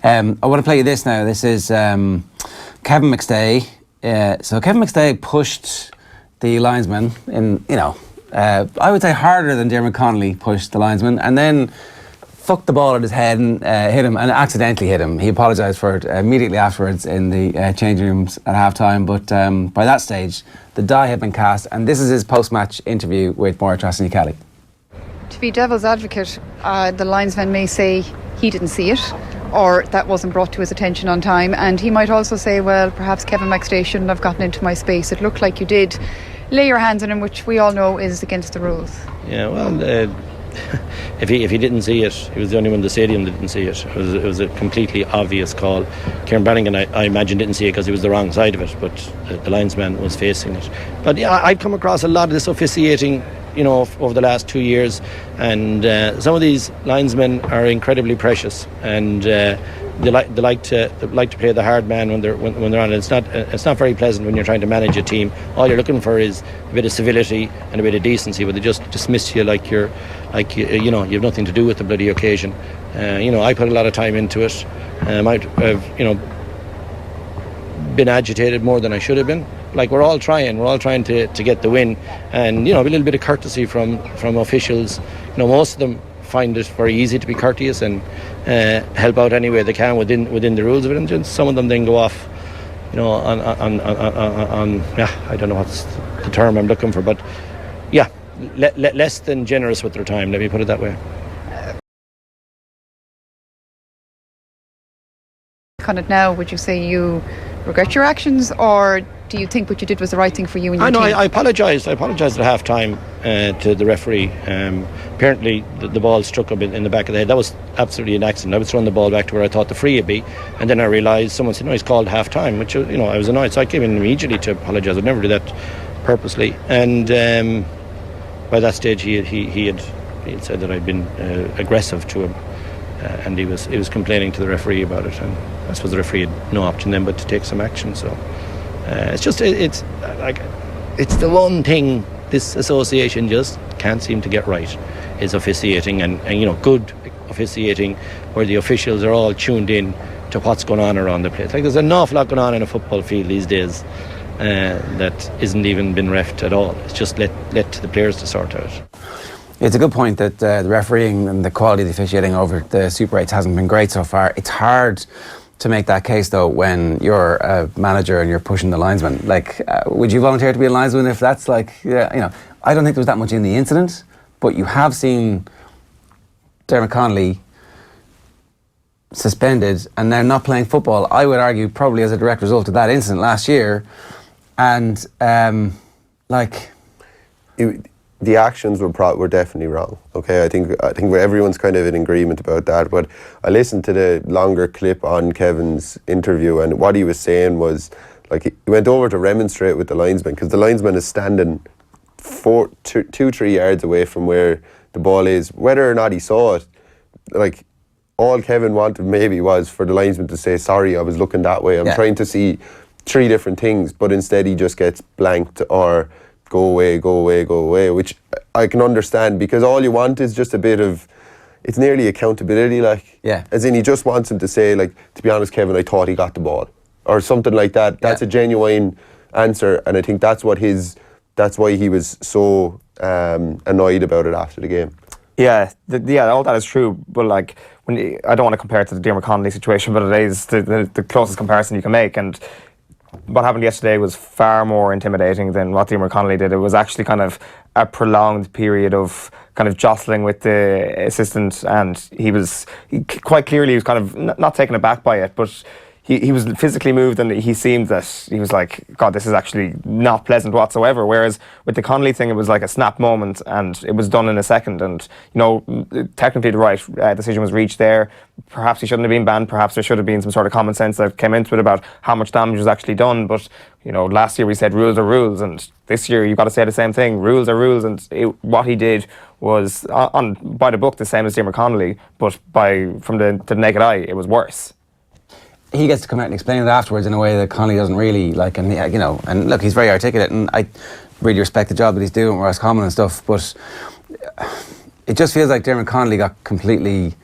I want to play you this now. This is Kevin McStay. So Kevin McStay pushed the linesman in, I would say harder than Dermot Connolly pushed the linesman, and then fucked the ball at his head and hit him, and accidentally hit him. He apologised for it immediately afterwards in the changing rooms at half-time, but by that stage, the die had been cast, and this is his post-match interview with Maura Trasny-Kelly. To be devil's advocate, the linesman may say he didn't see it, or that wasn't brought to his attention on time, and he might also say, well, perhaps Kevin McStay shouldn't have gotten into my space. It looked like you did lay your hands on him, which we all know is against the rules. Yeah, well, if he didn't see it, he was the only one in the stadium that didn't see it. It was a completely obvious call. Kieran Brannigan, I imagine, didn't see it because he was the wrong side of it, but the linesman was facing it. But yeah, I've come across a lot of this officiating, over the last 2 years, and some of these linesmen are incredibly precious, and they like to play the hard man when they're on. It's not very pleasant when you're trying to manage a team. All you're looking for is a bit of civility and a bit of decency, but they just dismiss you like you have nothing to do with the bloody occasion. I put a lot of time into it. I might have been agitated more than I should have been. Like, we're all trying to get the win, and a little bit of courtesy from officials. Most of them find it very easy to be courteous and help out any way they can within the rules of it, and just some of them then go off, on I don't know what's the term I'm looking for, but yeah, less than generous with their time. Let me put it that way. On it now, would you say you regret your actions, or do you think what you did was the right thing for you and your team? I apologised. I apologised at half-time to the referee. Apparently the ball struck him in the back of the head. That was absolutely an accident. I was throwing the ball back to where I thought the free would be, and then I realised someone said, no, he's called half-time, which, I was annoyed. So I came in immediately to apologise. I'd never do that purposely. And by that stage he had said that I'd been aggressive to him. And he was complaining to the referee about it, and I suppose the referee had no option then but to take some action. So it's the one thing this association just can't seem to get right, is officiating, and good officiating where the officials are all tuned in to what's going on around the place. Like, there's an awful lot going on in a football field these days that isn't even been refed at all. It's just let to the players to sort out. It's a good point that the refereeing and the quality of the officiating over the Super 8s hasn't been great so far. It's hard to make that case, though, when you're a manager and you're pushing the linesman. Like, would you volunteer to be a linesman if that's like, I don't think there was that much in the incident, but you have seen Dermot Connolly suspended and now not playing football, I would argue, probably as a direct result of that incident last year. And, the actions were definitely wrong. Okay, I think everyone's kind of in agreement about that. But I listened to the longer clip on Kevin's interview, and what he was saying was, like, he went over to remonstrate with the linesman, because the linesman is standing 2-3 yards away from where the ball is. Whether or not he saw it, like, all Kevin wanted maybe was for the linesman to say, sorry, I was looking that way. I'm trying to see 3 different things, but instead he just gets blanked or go away, which I can understand, because all you want is just a bit of, it's nearly accountability, like, as in he just wants him to say, like, to be honest, Kevin, I thought he got the ball, or something like that. That's a genuine answer, and I think that's why he was so annoyed about it after the game. Yeah, all that is true, but like, I don't want to compare it to the Dermot Connolly situation, but it is the closest comparison you can make, and what happened yesterday was far more intimidating than what Dermot Connolly did. It was actually kind of a prolonged period of kind of jostling with the assistant, and he quite clearly was kind of not taken aback by it, but he was physically moved, and he seemed that he was like, God, this is actually not pleasant whatsoever. Whereas with the Connolly thing, it was like a snap moment, and it was done in a second. And technically the right decision was reached there. Perhaps he shouldn't have been banned. Perhaps there should have been some sort of common sense that came into it about how much damage was actually done. But last year we said rules are rules, and this year you've got to say the same thing. Rules are rules, and what he did was by the book the same as Dermot Connolly, but from the naked eye it was worse. He gets to come out and explain it afterwards in a way that Connolly doesn't really like, and and look, he's very articulate, and I really respect the job that he's doing with Roscommon and stuff, but it just feels like Dermot Connolly got completely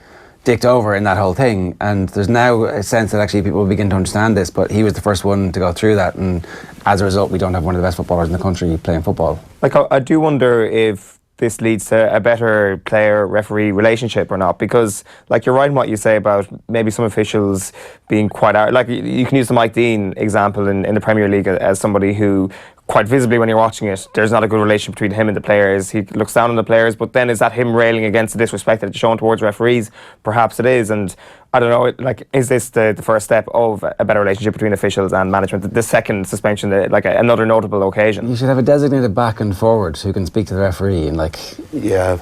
dicked over in that whole thing, and there's now a sense that actually people begin to understand this, but he was the first one to go through that, and as a result we don't have one of the best footballers in the country playing football. Like, I do wonder if this leads to a better player-referee relationship or not, because like you're right in what you say about maybe some officials being quite out. Like you can use the Mike Dean example in the Premier League as somebody who quite visibly when you're watching it, there's not a good relationship between him and the players. He looks down on the players, but then is that him railing against the disrespect that's shown towards referees? Perhaps it is, and I don't know, like, is this the first step of a better relationship between officials and management? The second suspension, like another notable occasion. You should have a designated back and forward who can speak to the referee and like... Yeah,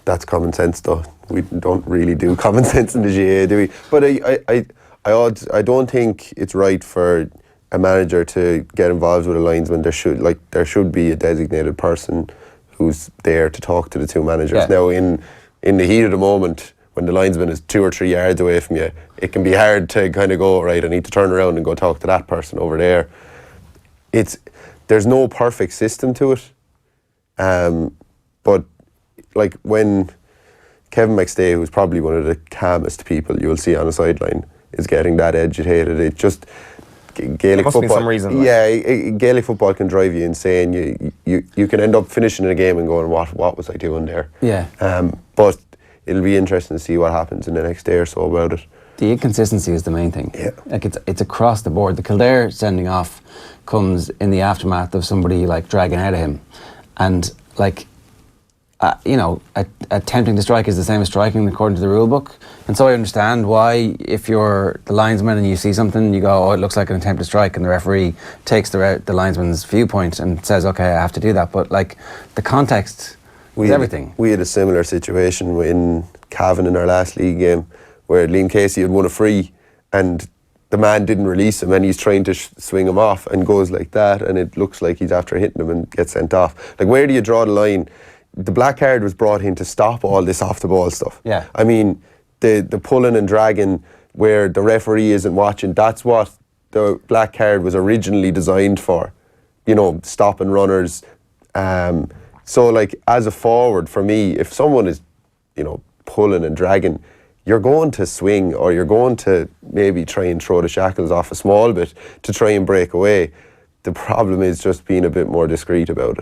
that's common sense though. We don't really do common sense in the GAA, do we? But I don't think it's right for a manager to get involved with a linesman. There should be a designated person who's there to talk to the two managers. Yeah. Now, in the heat of the moment, when the linesman is 2 or 3 yards away from you, it can be hard to kind of go, right, I need to turn around and go talk to that person over there. There's no perfect system to it, but like when Kevin McStay, who's probably one of the calmest people you'll see on a sideline, is getting that agitated, it just... Gaelic must football, be some reason, like. yeah, Gaelic football can drive you insane. You can end up finishing a game and going, what was I doing there? Yeah. But it'll be interesting to see what happens in the next day or so about it. The inconsistency is the main thing. Yeah. Like it's across the board. The Kildare sending off comes in the aftermath of somebody like dragging out of him, and like attempting to strike is the same as striking according to the rule book. And so I understand why, if you're the linesman and you see something, you go, oh, it looks like an attempt to strike, and the referee takes the linesman's viewpoint and says, okay, I have to do that. But like the context is everything. We had a similar situation in Cavan in our last league game, where Liam Casey had won a free and the man didn't release him, and he's trying to swing him off and goes like that, and it looks like he's after hitting him and gets sent off. Like, where do you draw the line? The black card was brought in to stop all this off the ball stuff. Yeah. I mean, the pulling and dragging where the referee isn't watching, that's what the black card was originally designed for. Stopping runners. So like, as a forward, for me, if someone is, pulling and dragging, you're going to swing, or you're going to maybe try and throw the shackles off a small bit to try and break away. The problem is just being a bit more discreet about it.